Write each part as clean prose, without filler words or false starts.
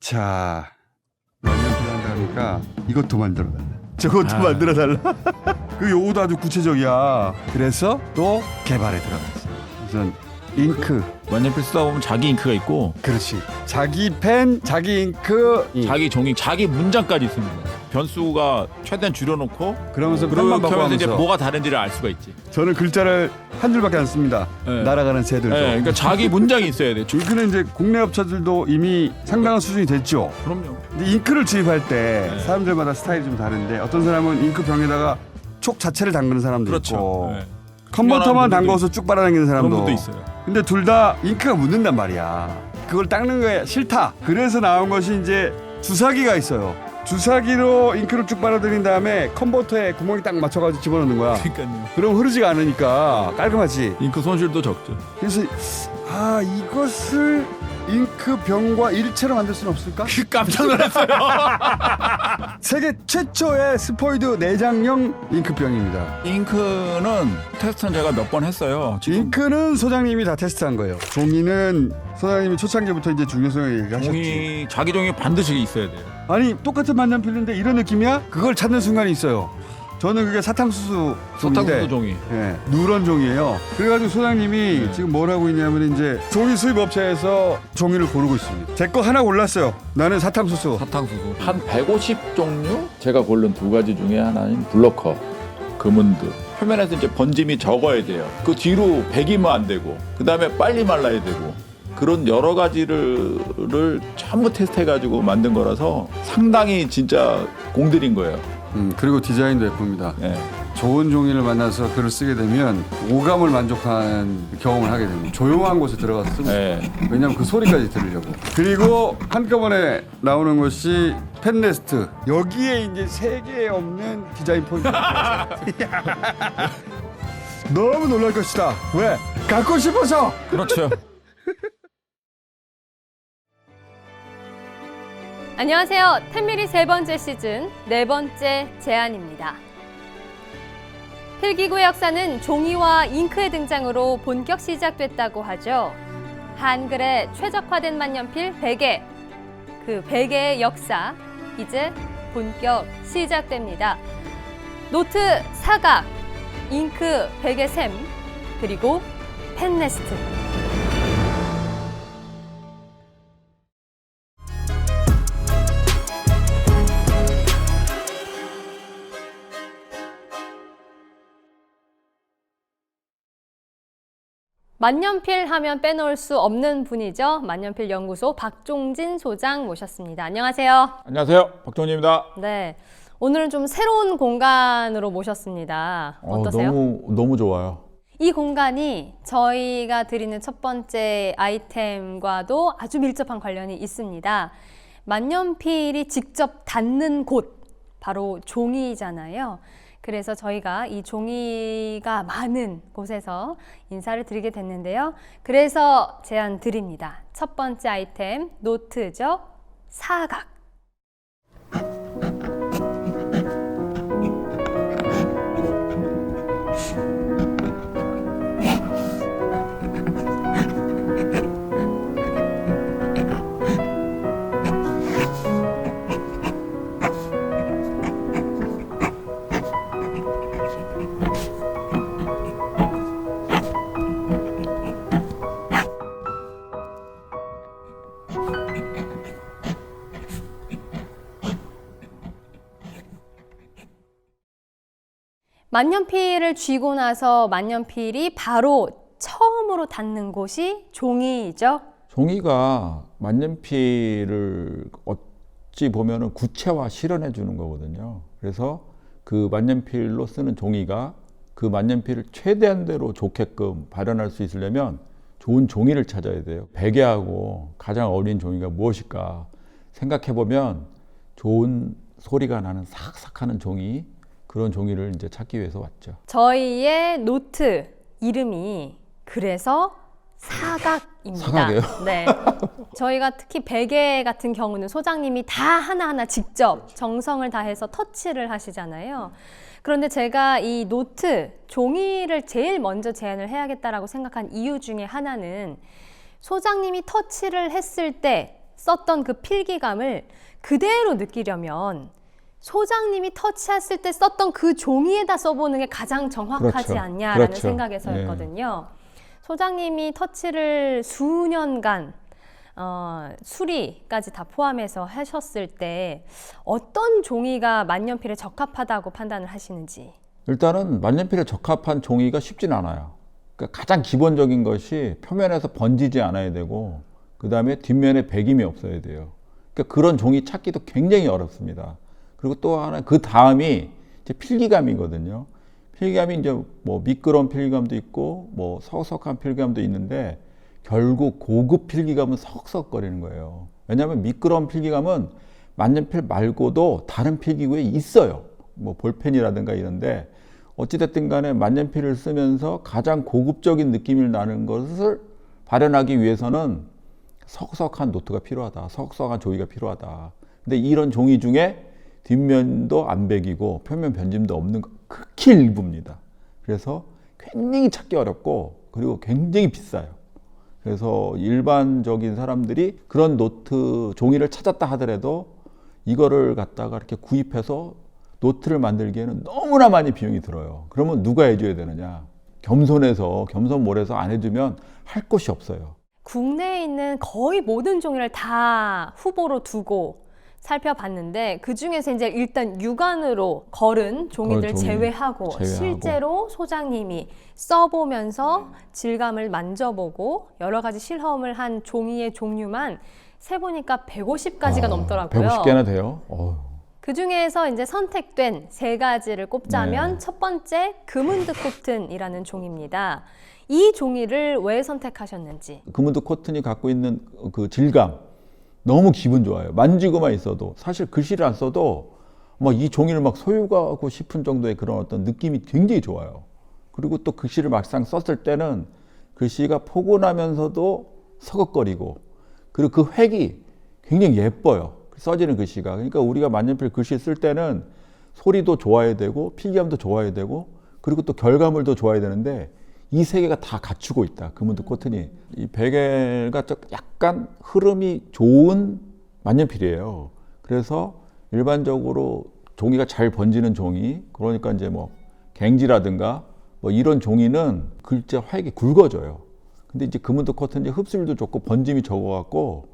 자, 만년필 한다 그러니까 이것도 만들어달라. 저것도 만들어달라. 그 요거도 아주 구체적이야. 그래서 또 개발에 들어갔어. 우선 잉크. 만년필 쓰다 보면 자기 잉크가 있고 그렇지. 자기 펜, 자기 잉크, 자기 종이, 자기 문장까지 있습니다. 변수가 최대한 줄여놓고 그러면서 펜만 그러면서 바꿔가면서 이제 뭐가 다른지를 알 수가 있지. 저는 글자를 한 줄밖에 안 씁니다. 네. 날아가는 새들도. 네, 그러니까 자기 문장이 있어야 돼. 잉크는 이제 국내 업체들도 이미 상당한 수준이 됐죠. 그럼요. 근데 잉크를 주입할 때 네. 사람들마다 스타일이 좀 다른데 어떤 사람은 잉크 병에다가 촉 자체를 담그는 사람도 그렇죠. 있고 네. 컨버터만 담궈서 쭉 빨아당기는 그런 사람도 분도 있어요. 근데 둘 다 잉크가 묻는단 말이야. 그걸 닦는 게 싫다. 그래서 나온 것이 이제 주사기가 있어요. 주사기로 잉크를 쭉 빨아들인 다음에 컨버터에 구멍이 딱 맞춰가지고 집어넣는 거야. 그러니까요. 그럼 흐르지가 않으니까 깔끔하지. 잉크 손실도 적죠. 그래서 이것을 잉크 병과 일체로 만들 수는 없을까? 깜짝 놀랐어요. 세계 최초의 스포이드 내장형 잉크병입니다. 잉크는 테스트는 제가 몇 번 했어요. 지금 잉크는 소장님이 다 테스트한 거예요. 종이는 소장님이 초창기부터 이제 중요성을 얘기하셨지. 종이, 자기 종이 반드시 있어야 돼요. 아니 똑같은 만년필인데 이런 느낌이야? 그걸 찾는 순간이 있어요. 저는 그게 사탕수수 종인데 사탕수수 종이. 예, 누런 종이에요. 그래가지고 소장님이 네. 지금 뭘 하고 있냐면 이제 종이 수입 업체에서 종이를 고르고 있습니다. 제 거 하나 골랐어요. 나는 사탕수수. 사탕수수. 한 150종류? 제가 고른 두 가지 중에 하나인 블러커, 금은드. 표면에서 이제 번짐이 적어야 돼요. 그 뒤로 배기면 안 되고, 그 다음에 빨리 말라야 되고, 그런 여러 가지를 전부 테스트해가지고 만든 거라서 상당히 진짜 공들인 거예요. 그리고 디자인도 예쁩니다. 예. 좋은 종이를 만나서 글을 쓰게 되면 오감을 만족하는 경험을 하게 됩니다. 조용한 곳에 들어가서 쓰고 예. 왜냐하면 그 소리까지 들으려고. 그리고 한꺼번에 나오는 것이 펜레스트. 여기에 이제 세계에 없는 디자인 포인트. 너무 놀랄 것이다. 왜? 갖고 싶어서. 그렇죠. 안녕하세요. 텐미리 세 번째 시즌 네 번째 제안입니다. 필기구의 역사는 종이와 잉크의 등장으로 본격 시작됐다고 하죠. 한글에 최적화된 만년필 베개, 그 베개의 역사 이제 본격 시작됩니다. 노트 사각, 잉크 베개 샘, 그리고 펜레스트. 만년필 하면 빼놓을 수 없는 분이죠. 만년필 연구소 박종진 소장 모셨습니다. 안녕하세요. 안녕하세요. 박종진입니다. 네, 오늘은 좀 새로운 공간으로 모셨습니다. 어떠세요? 너무 좋아요. 이 공간이 저희가 드리는 첫 번째 아이템과도 아주 밀접한 관련이 있습니다. 만년필이 직접 닿는 곳, 바로 종이잖아요. 그래서 저희가 이 종이가 많은 곳에서 인사를 드리게 됐는데요. 그래서 제안 드립니다. 첫 번째 아이템, 노트죠. 사각. 만년필을 쥐고 나서 만년필이 바로 처음으로 닿는 곳이 종이죠. 종이가 만년필을 어찌 보면은 구체화 실현해 주는 거거든요. 그래서 그 만년필로 쓰는 종이가 그 만년필을 최대한대로 좋게끔 발현할 수 있으려면 좋은 종이를 찾아야 돼요. 베개하고 가장 어울리는 종이가 무엇일까 생각해 보면 좋은 소리가 나는 삭삭하는 종이, 그런 종이를 이제 찾기 위해서 왔죠. 저희의 노트 이름이 그래서 사각입니다. 사각이에요? 네. 저희가 특히 베개 같은 경우는 소장님이 다 하나하나 직접 정성을 다해서 터치를 하시잖아요. 그런데 제가 이 노트, 종이를 제일 먼저 제안을 해야겠다라고 생각한 이유 중에 하나는 소장님이 터치를 했을 때 썼던 그 필기감을 그대로 느끼려면 소장님이 터치했을 때 썼던 그 종이에다 써보는 게 가장 정확하지 그렇죠. 않냐라는 그렇죠. 생각에서였거든요. 소장님이 터치를 수년간 수리까지 다 포함해서 하셨을 때 어떤 종이가 만년필에 적합하다고 판단을 하시는지. 일단은 만년필에 적합한 종이가 쉽진 않아요. 그러니까 가장 기본적인 것이 표면에서 번지지 않아야 되고 그 다음에 뒷면에 배김이 없어야 돼요. 그러니까 그런 종이 찾기도 굉장히 어렵습니다. 그리고 또 하나 그 다음이 이제 필기감이거든요. 필기감이 이제 뭐 미끄러운 필기감도 있고 뭐 서석한 필기감도 있는데 결국 고급 필기감은 석석거리는 거예요. 왜냐하면 미끄러운 필기감은 만년필 말고도 다른 필기구에 있어요. 뭐 볼펜이라든가 이런데 어찌됐든 간에 만년필을 쓰면서 가장 고급적인 느낌이 나는 것을 발현하기 위해서는 석석한 노트가 필요하다. 석석한 종이가 필요하다. 근데 이런 종이 중에 뒷면도 안 베기고 표면 변짐도 없는 거 극히 일부입니다. 그래서 굉장히 찾기 어렵고 그리고 굉장히 비싸요. 그래서 일반적인 사람들이 그런 노트 종이를 찾았다 하더라도 이거를 갖다가 이렇게 구입해서 노트를 만들기에는 너무나 많이 비용이 들어요. 그러면 누가 해줘야 되느냐? 겸손몰에서 안 해주면 할 곳이 없어요. 국내에 있는 거의 모든 종이를 다 후보로 두고 살펴봤는데 그 중에서 이제 일단 육안으로 걸은 종이들 종이 제외하고 실제로 소장님이 써보면서 질감을 만져보고 여러 가지 실험을 한 종이의 종류만 세보니까 150가지가 넘더라고요. 150개나 돼요? 그 중에서 이제 선택된 3가지를 꼽자면 네. 첫 번째 금은드 코튼이라는 종입니다. 이 종이를 왜 선택하셨는지. 금은드 코튼이 갖고 있는 그 질감 너무 기분 좋아요. 만지고만 있어도 사실 글씨를 안 써도 막 이 종이를 막 소유하고 싶은 정도의 그런 어떤 느낌이 굉장히 좋아요. 그리고 또 글씨를 막상 썼을 때는 글씨가 포근하면서도 서걱거리고 그리고 그 획이 굉장히 예뻐요. 써지는 글씨가. 그러니까 우리가 만년필 글씨 쓸 때는 소리도 좋아야 되고 필기감도 좋아야 되고 그리고 또 결과물도 좋아야 되는데 이 세 개가 다 갖추고 있다. 금은드 코튼이. 이 베겔가 약간 흐름이 좋은 만년필이에요. 그래서 일반적으로 종이가 잘 번지는 종이, 그러니까 이제 뭐 갱지라든가 뭐 이런 종이는 글자 획이 굵어져요. 근데 이제 금은드 코튼이 흡수율도 좋고 번짐이 적어갖고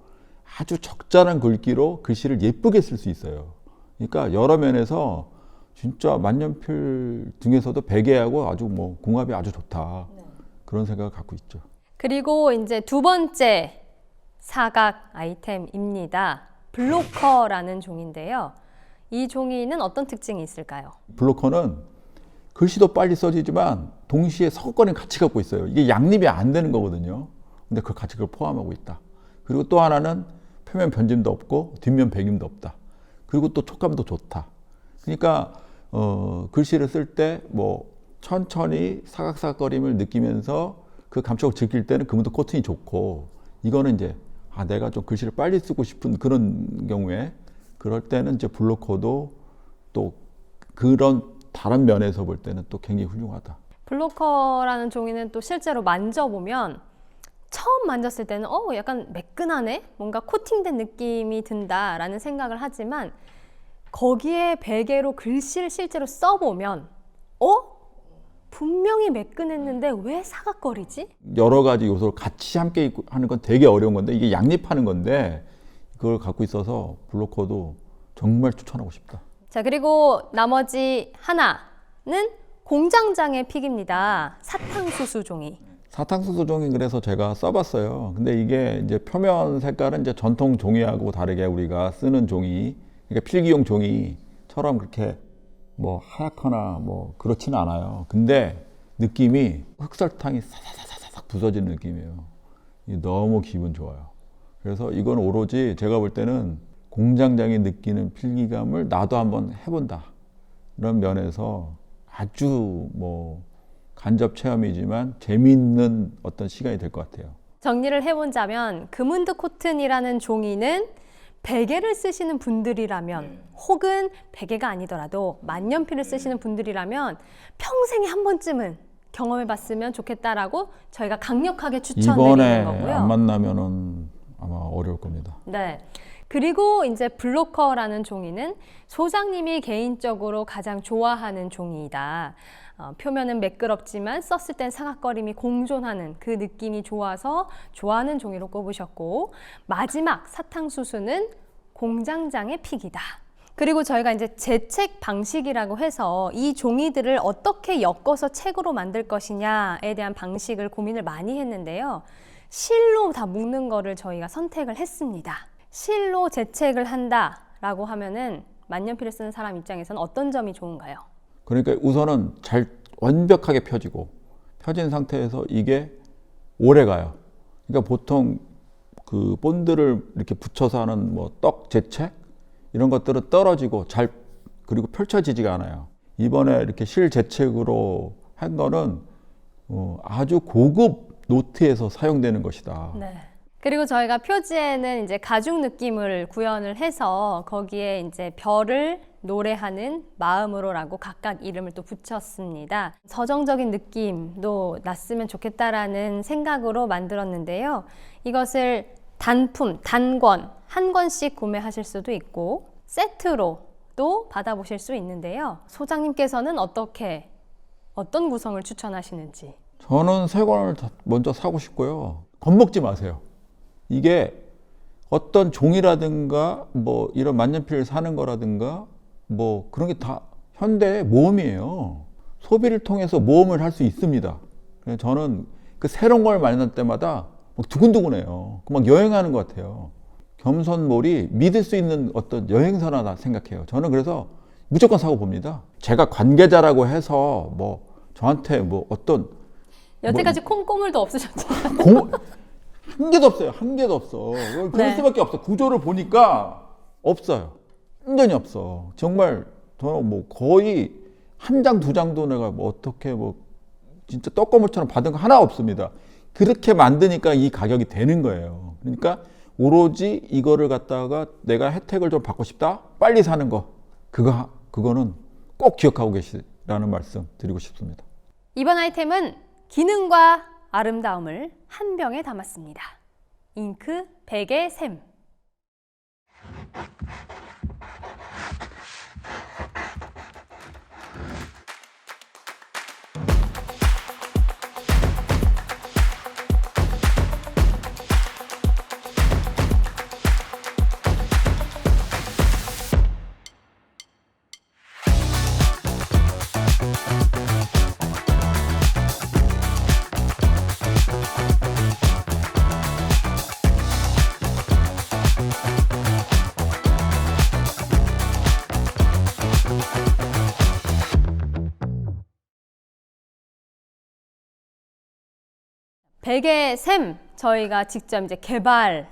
아주 적절한 굵기로 글씨를 예쁘게 쓸 수 있어요. 그러니까 여러 면에서 진짜 만년필 중에서도 베개하고 아주 뭐 궁합이 아주 좋다. 그런 생각을 갖고 있죠. 그리고 이제 두 번째 사각 아이템입니다. 블로커라는 종인데요. 이 종이는 어떤 특징이 있을까요? 블로커는 글씨도 빨리 써지지만 동시에 서걱거리는 가치 갖고 있어요. 이게 양립이 안 되는 거거든요. 근데 그 가치를 포함하고 있다. 그리고 또 하나는 표면 변짐도 없고 뒷면 배김도 없다. 그리고 또 촉감도 좋다. 그러니까 글씨를 쓸 때 뭐 천천히 사각사각거림을 느끼면서 그 감촉을 즐길 때는 금은드 코튼이 좋고 이거는 이제 내가 좀 글씨를 빨리 쓰고 싶은 그런 경우에 그럴 때는 이제 블로커도 또 그런 다른 면에서 볼 때는 또 굉장히 훌륭하다. 블로커라는 종이는 또 실제로 만져보면 처음 만졌을 때는 약간 매끈하네? 뭔가 코팅된 느낌이 든다라는 생각을 하지만 거기에 베개로 글씨를 실제로 써보면 분명히 매끈했는데 왜 사각거리지? 여러 가지 요소를 같이 함께 하는 건 되게 어려운 건데 이게 양립하는 건데 그걸 갖고 있어서 블로커도 정말 추천하고 싶다. 자, 그리고 나머지 하나는 공장장의 픽입니다. 사탕수수 종이. 사탕수수 종이 그래서 제가 써봤어요. 근데 이게 이제 표면 색깔은 이제 전통 종이하고 다르게 우리가 쓰는 종이, 그러니까 필기용 종이처럼 그렇게 뭐 하얗거나 뭐 그렇지는 않아요. 근데 느낌이 흑설탕이 사사사사삭 부서지는 느낌이에요. 이게 너무 기분 좋아요. 그래서 이건 오로지 제가 볼 때는 공장장이 느끼는 필기감을 나도 한번 해본다. 이런 면에서 아주 뭐 간접 체험이지만 재미있는 어떤 시간이 될 것 같아요. 정리를 해본다면 금은드 코튼이라는 종이는 베개를 쓰시는 분들이라면 혹은 베개가 아니더라도 만년필을 쓰시는 분들이라면 평생에 한 번쯤은 경험해봤으면 좋겠다라고 저희가 강력하게 추천드리는 이번에 거고요. 안 만나면은 아마 어려울 겁니다. 네. 그리고 이제 블로커라는 종이는 소장님이 개인적으로 가장 좋아하는 종이다. 표면은 매끄럽지만 썼을 땐 사각거림이 공존하는 그 느낌이 좋아서 좋아하는 종이로 꼽으셨고, 마지막 사탕수수는 공장장의 픽이다. 그리고 저희가 이제 재책 방식이라고 해서 이 종이들을 어떻게 엮어서 책으로 만들 것이냐에 대한 방식을 고민을 많이 했는데요. 실로 다 묶는 거를 저희가 선택을 했습니다. 실로 재책을 한다라고 하면은 만년필을 쓰는 사람 입장에서는 어떤 점이 좋은가요? 그러니까 우선은 잘 완벽하게 펴진 상태에서 이게 오래 가요. 그러니까 보통 그 본드를 이렇게 붙여서 하는 뭐 떡 재책 이런 것들은 떨어지고 잘 그리고 펼쳐지지가 않아요. 이번에 이렇게 실 재책으로 한 거는 아주 고급 노트에서 사용되는 것이다. 네. 그리고 저희가 표지에는 이제 가죽 느낌을 구현을 해서 거기에 이제 별을 노래하는 마음으로라고 각각 이름을 또 붙였습니다. 서정적인 느낌도 났으면 좋겠다라는 생각으로 만들었는데요. 이것을 단품, 단권, 한 권씩 구매하실 수도 있고 세트로도 받아보실 수 있는데요. 소장님께서는 어떤 구성을 추천하시는지. 저는 세 권을 먼저 사고 싶고요. 겁먹지 마세요. 이게 어떤 종이라든가 뭐 이런 만년필 사는 거라든가 뭐 그런 게 다 현대의 모험이에요. 소비를 통해서 모험을 할 수 있습니다. 그래서 저는 그 새로운 걸 만날 때마다 막 두근두근해요. 막 여행하는 것 같아요. 겸손몰이 믿을 수 있는 어떤 여행사나 생각해요. 저는 그래서 무조건 사고 봅니다. 제가 관계자라고 해서 뭐 저한테 뭐 어떤 여태까지 콩고물도 없으셨잖아요. 한 개도 없어요. 한 개도 없어. 그럴 네. 수밖에 없어. 구조를 보니까 없어요. 완전히 없어. 정말 저는 뭐 거의 한 장, 두 장도 내가 뭐 어떻게 뭐 진짜 떡고물처럼 받은 거 하나 없습니다. 그렇게 만드니까 이 가격이 되는 거예요. 그러니까 오로지 이거를 갖다가 내가 혜택을 좀 받고 싶다? 빨리 사는 거. 그거는 꼭 기억하고 계시라는 말씀 드리고 싶습니다. 이번 아이템은 기능과 아름다움을 한 병에 담았습니다. 잉크 베개 샘. 베개 샘 저희가 직접 이제 개발을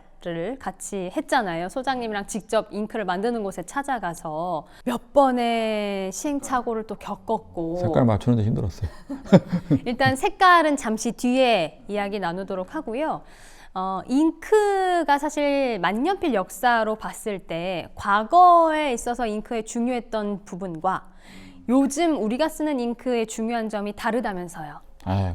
같이 했잖아요. 소장님이랑 직접 잉크를 만드는 곳에 찾아가서 몇 번의 시행착오를 또 겪었고. 색깔 맞추는데 힘들었어요. 일단 색깔은 잠시 뒤에 이야기 나누도록 하고요. 잉크가 사실 만년필 역사로 봤을 때 과거에 있어서 잉크의 중요했던 부분과 요즘 우리가 쓰는 잉크의 중요한 점이 다르다면서요.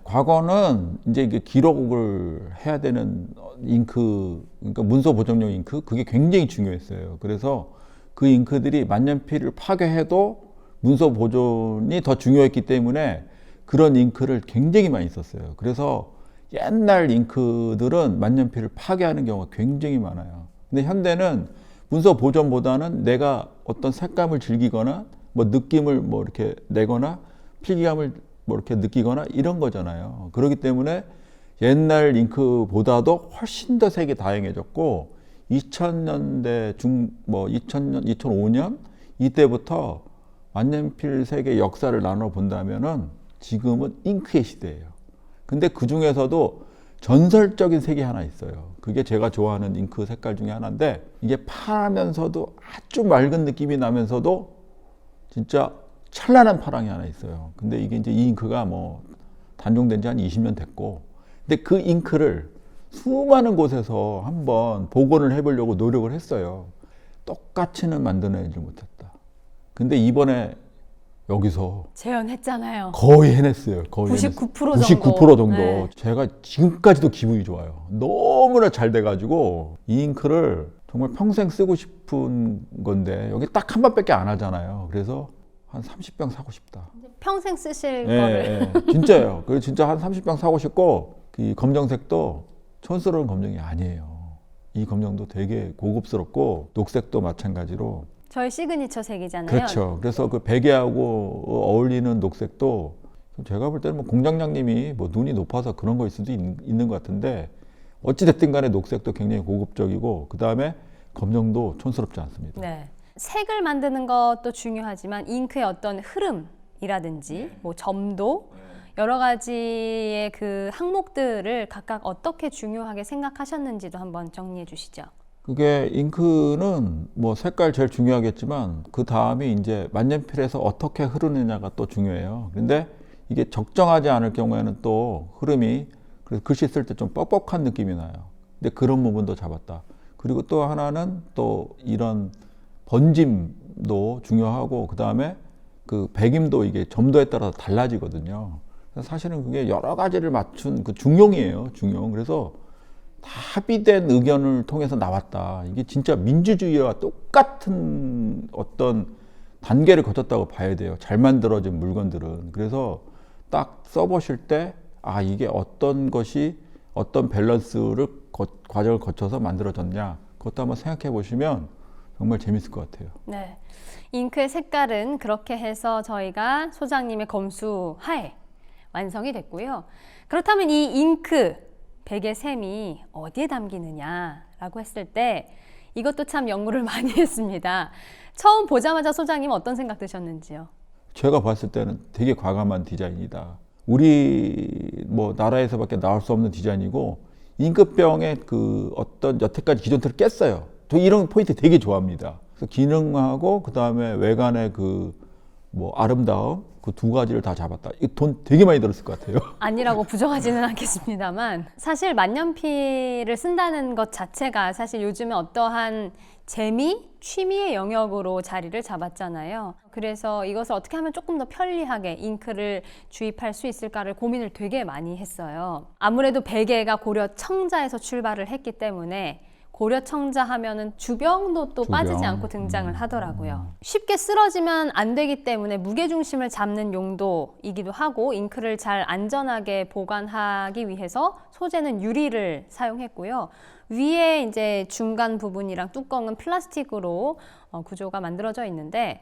과거는 이제 이게 기록을 해야 되는 잉크, 그러니까 문서 보정용 잉크, 그게 굉장히 중요했어요. 그래서 그 잉크들이 만년필을 파괴해도 문서 보존이 더 중요했기 때문에 그런 잉크를 굉장히 많이 썼어요. 그래서 옛날 잉크들은 만년필을 파괴하는 경우가 굉장히 많아요. 근데 현대는 문서 보존보다는 내가 어떤 색감을 즐기거나 뭐 느낌을 뭐 이렇게 내거나 필기감을 뭐 이렇게 느끼거나 이런 거잖아요. 그렇기 때문에 옛날 잉크보다도 훨씬 더 색이 다양해졌고 2000년대 2000년, 2005년 이때부터 만년필 색의 역사를 나눠 본다면은 지금은 잉크의 시대예요. 근데 그 중에서도 전설적인 색이 하나 있어요. 그게 제가 좋아하는 잉크 색깔 중에 하나인데 이게 파면서도 아주 맑은 느낌이 나면서도 진짜 찬란한 파랑이 하나 있어요. 근데 이게 이제 이 잉크가 뭐 단종된 지 한 20년 됐고, 근데 그 잉크를 수많은 곳에서 한번 복원을 해보려고 노력을 했어요. 똑같이는 만들어내지 못했다. 근데 이번에 여기서 재현했잖아요. 거의 해냈어요. 거의 99% 99% 정도. 네. 제가 지금까지도 기분이 좋아요. 너무나 잘 돼가지고 이 잉크를 정말 평생 쓰고 싶은 건데 여기 딱 한 번밖에 안 하잖아요. 그래서 한 30병 사고 싶다. 평생 쓰실 거를. 진짜예요. 그래서 진짜 한 30병 사고 싶고 이 검정색도 촌스러운 검정이 아니에요. 이 검정도 되게 고급스럽고 녹색도 마찬가지로 저희 시그니처 색이잖아요. 그렇죠. 그래서 그 베개하고 어울리는 녹색도 제가 볼 때는 뭐 공장장님이 뭐 눈이 높아서 그런 거일 수도 있는 것 같은데 어찌됐든 간에 녹색도 굉장히 고급적이고 그 다음에 검정도 촌스럽지 않습니다. 네. 색을 만드는 것도 중요하지만 잉크의 어떤 흐름이라든지 뭐 점도 여러 가지의 그 항목들을 각각 어떻게 중요하게 생각하셨는지도 한번 정리해 주시죠. 그게 잉크는 뭐 색깔 제일 중요하겠지만 그 다음에 이제 만년필에서 어떻게 흐르느냐가 또 중요해요. 근데 이게 적정하지 않을 경우에는 또 흐름이 그래서 글씨 쓸 때 좀 뻑뻑한 느낌이 나요. 근데 그런 부분도 잡았다. 그리고 또 하나는 또 이런 번짐도 중요하고 그 다음에 그 배김도 이게 점도에 따라서 달라지거든요. 그래서 사실은 그게 여러 가지를 맞춘 그 중용이에요. 중용. 그래서 다 합의된 의견을 통해서 나왔다. 이게 진짜 민주주의와 똑같은 어떤 단계를 거쳤다고 봐야 돼요. 잘 만들어진 물건들은. 그래서 딱 써보실 때, 아, 이게 어떤 것이 어떤 밸런스를 과정을 거쳐서 만들어졌냐. 그것도 한번 생각해 보시면 정말 재밌을 것 같아요. 네. 잉크의 색깔은 그렇게 해서 저희가 소장님의 검수 하에 완성이 됐고요. 그렇다면 이 잉크, 백의 셈이 어디에 담기느냐라고 했을 때 이것도 참 연구를 많이 했습니다. 처음 보자마자 소장님 어떤 생각 드셨는지요? 제가 봤을 때는 되게 과감한 디자인이다. 우리 뭐 나라에서밖에 나올 수 없는 디자인이고 잉크병의 그 어떤 여태까지 기존 틀을 깼어요. 저 이런 포인트 되게 좋아합니다. 그래서 기능하고 그 다음에 외관의 그 뭐 아름다움 그 두 가지를 다 잡았다. 이 돈 되게 많이 들었을 것 같아요. 아니라고 부정하지는 않겠습니다만 사실 만년필을 쓴다는 것 자체가 사실 요즘에 어떠한 재미, 취미의 영역으로 자리를 잡았잖아요. 그래서 이것을 어떻게 하면 조금 더 편리하게 잉크를 주입할 수 있을까를 고민을 되게 많이 했어요. 아무래도 베개가 고려 청자에서 출발을 했기 때문에 고려 청자 하면은 주병도 또 주병. 빠지지 않고 등장을 하더라고요. 쉽게 쓰러지면 안 되기 때문에 무게중심을 잡는 용도이기도 하고 잉크를 잘 안전하게 보관하기 위해서 소재는 유리를 사용했고요. 위에 이제 중간 부분이랑 뚜껑은 플라스틱으로 구조가 만들어져 있는데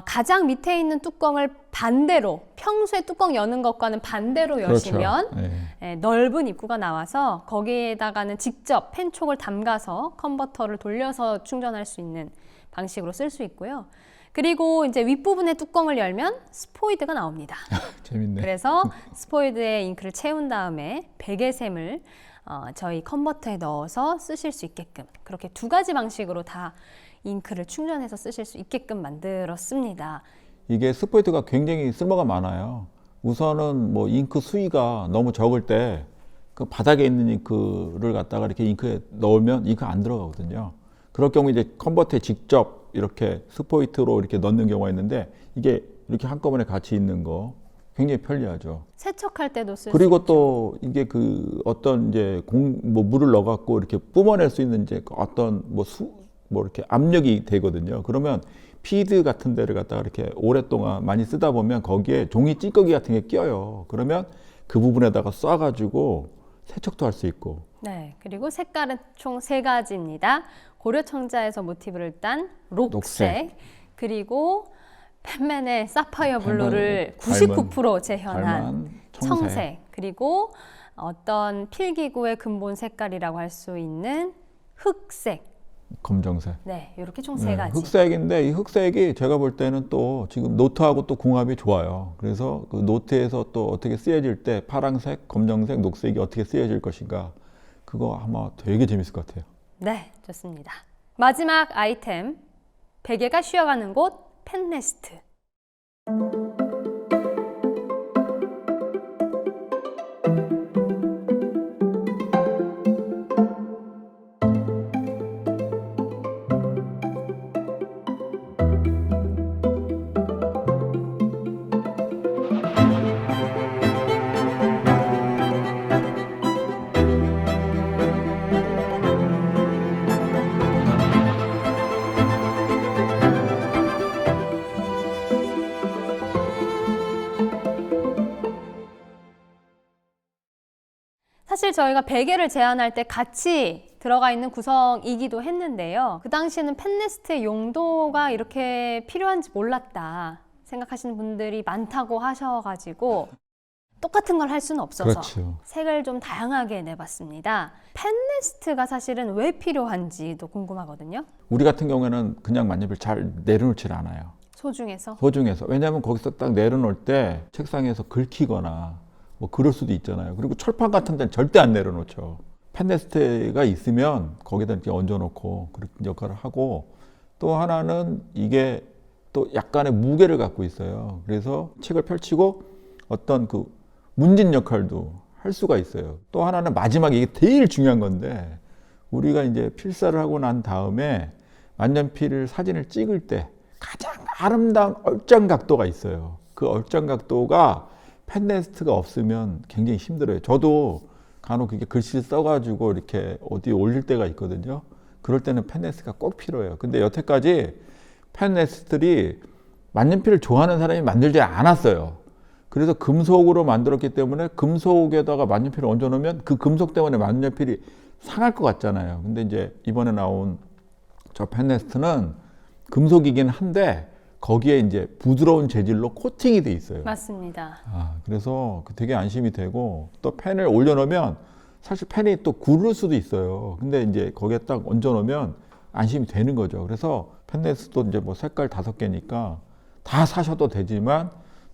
가장 밑에 있는 뚜껑을 반대로 평소에 뚜껑 여는 것과는 반대로 여시면 그렇죠. 예, 넓은 입구가 나와서 거기에다가는 직접 펜촉을 담가서 컨버터를 돌려서 충전할 수 있는 방식으로 쓸 수 있고요. 그리고 이제 윗부분의 뚜껑을 열면 스포이드가 나옵니다. 재밌네. 그래서 스포이드에 잉크를 채운 다음에 베개샘을 저희 컨버터에 넣어서 쓰실 수 있게끔 그렇게 두 가지 방식으로 다 잉크를 충전해서 쓰실 수 있게끔 만들었습니다. 이게 스포이트가 굉장히 쓸모가 많아요. 우선은 뭐 잉크 수위가 너무 적을 때 그 바닥에 있는 잉크를 갖다가 이렇게 잉크에 넣으면 잉크 안 들어가거든요. 그럴 경우 이제 컨버터에 직접 이렇게 스포이트로 이렇게 넣는 경우가 있는데 이게 이렇게 한꺼번에 같이 있는 거 굉장히 편리하죠. 세척할 때도 쓸 수 그리고 있죠. 또 이게 그 어떤 이제 뭐 물을 넣어갖고 이렇게 뿜어낼 수 있는 이제 어떤 뭐 이렇게 압력이 되거든요. 그러면 피드 같은 데를 갖다가 이렇게 오랫동안 많이 쓰다 보면 거기에 종이 찌꺼기 같은 게 껴요. 그러면 그 부분에다가 쏴가지고 세척도 할 수 있고. 네, 그리고 색깔은 총 3가지입니다. 고려 청자에서 모티브를 딴 녹색, 그리고 팬맨의 사파이어 블루를 99% 재현한 닮은 청색, 그리고 어떤 필기구의 근본 색깔이라고 할 수 있는 흑색. 검정색. 네, 이렇게 총 3가지. 흑색인데 이 흑색이 제가 볼 때는 또 지금 노트하고 또 궁합이 좋아요. 그래서 그 노트에서 또 어떻게 쓰여질 때 파란색, 검정색, 녹색이 어떻게 쓰여질 것인가 그거 아마 되게 재밌을 것 같아요. 네, 좋습니다. 마지막 아이템, 베개가 쉬어가는 곳 펜레스트. 사실 저희가 베개를 제안할 때 같이 들어가 있는 구성이기도 했는데요. 그 당시에는 펜네스트의 용도가 이렇게 필요한지 몰랐다 생각하시는 분들이 많다고 하셔가지고 똑같은 걸 할 수는 없어서 그렇죠. 색을 좀 다양하게 내봤습니다. 펜네스트가 사실은 왜 필요한지도 궁금하거든요. 우리 같은 경우에는 그냥 만년필 잘 내려놓질 않아요. 소중해서. 소중해서. 왜냐하면 거기서 딱 내려놓을 때 책상에서 긁히거나 뭐 그럴 수도 있잖아요. 그리고 철판 같은 데는 절대 안 내려놓죠. 펜네스트가 있으면 거기다 이렇게 얹어놓고 그런 역할을 하고, 또 하나는 이게 또 약간의 무게를 갖고 있어요. 그래서 책을 펼치고 어떤 그 문진 역할도 할 수가 있어요. 또 하나는 마지막에 이게 제일 중요한 건데, 우리가 이제 필사를 하고 난 다음에 만년필 사진을 찍을 때 가장 아름다운 얼짱 각도가 있어요. 그 얼짱 각도가 펜네스트가 없으면 굉장히 힘들어요. 저도 간혹 그게 글씨를 써가지고 이렇게 어디에 올릴 때가 있거든요. 그럴 때는 펜네스트가 꼭 필요해요. 근데 여태까지 펜네스트들이 만년필을 좋아하는 사람이 만들지 않았어요. 그래서 금속으로 만들었기 때문에 금속에다가 만년필을 얹어놓으면 그 금속 때문에 만년필이 상할 것 같잖아요. 근데 이제 이번에 나온 저 펜네스트는 금속이긴 한데 거기에 이제 부드러운 재질로 코팅이 돼 있어요. 맞습니다. 그래서 되게 안심이 되고, 또 펜을 올려놓으면 사실 펜이 또 구를 수도 있어요. 근데 이제 거기에 딱 얹어놓으면 안심이 되는 거죠. 그래서 펜네스도 이제 뭐 색깔 5개니까 다 사셔도 되지만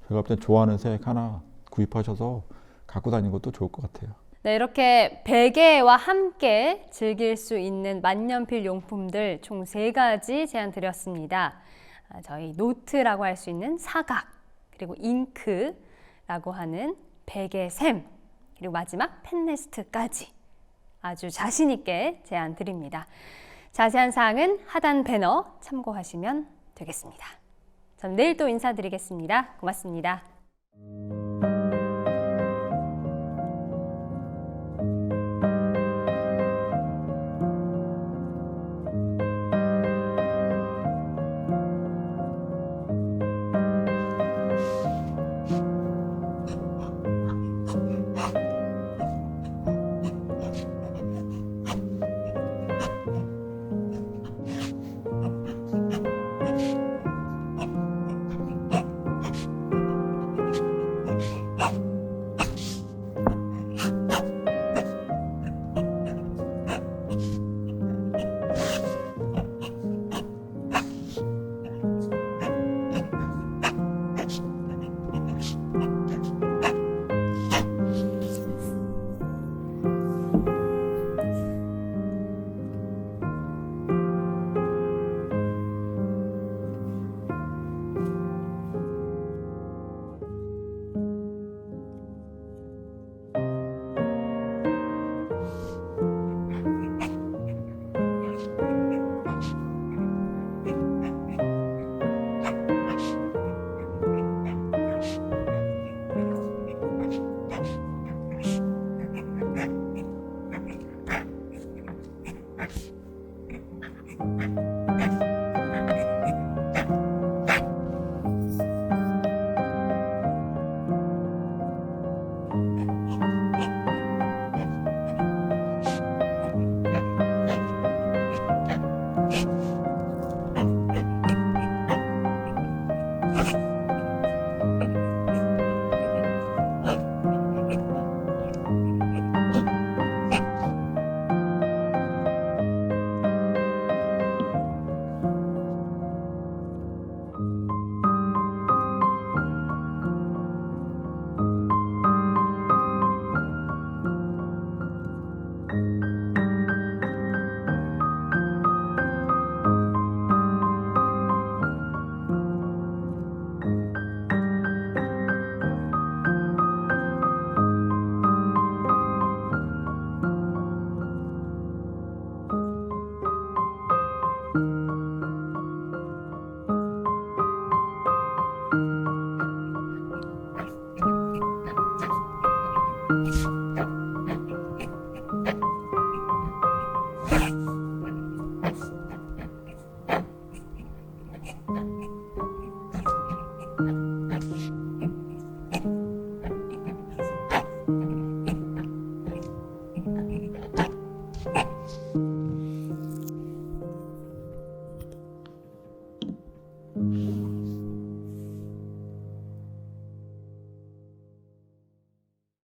제가 볼 땐 좋아하는 색 하나 구입하셔서 갖고 다니는 것도 좋을 것 같아요. 네, 이렇게 베개와 함께 즐길 수 있는 만년필 용품들 총 3가지 제안 드렸습니다. 저희 노트라고 할 수 있는 사각, 그리고 잉크라고 하는 베개샘, 그리고 마지막 펜네스트까지 아주 자신 있게 제안 드립니다. 자세한 사항은 하단 배너 참고하시면 되겠습니다. 저는 내일 또 인사드리겠습니다. 고맙습니다.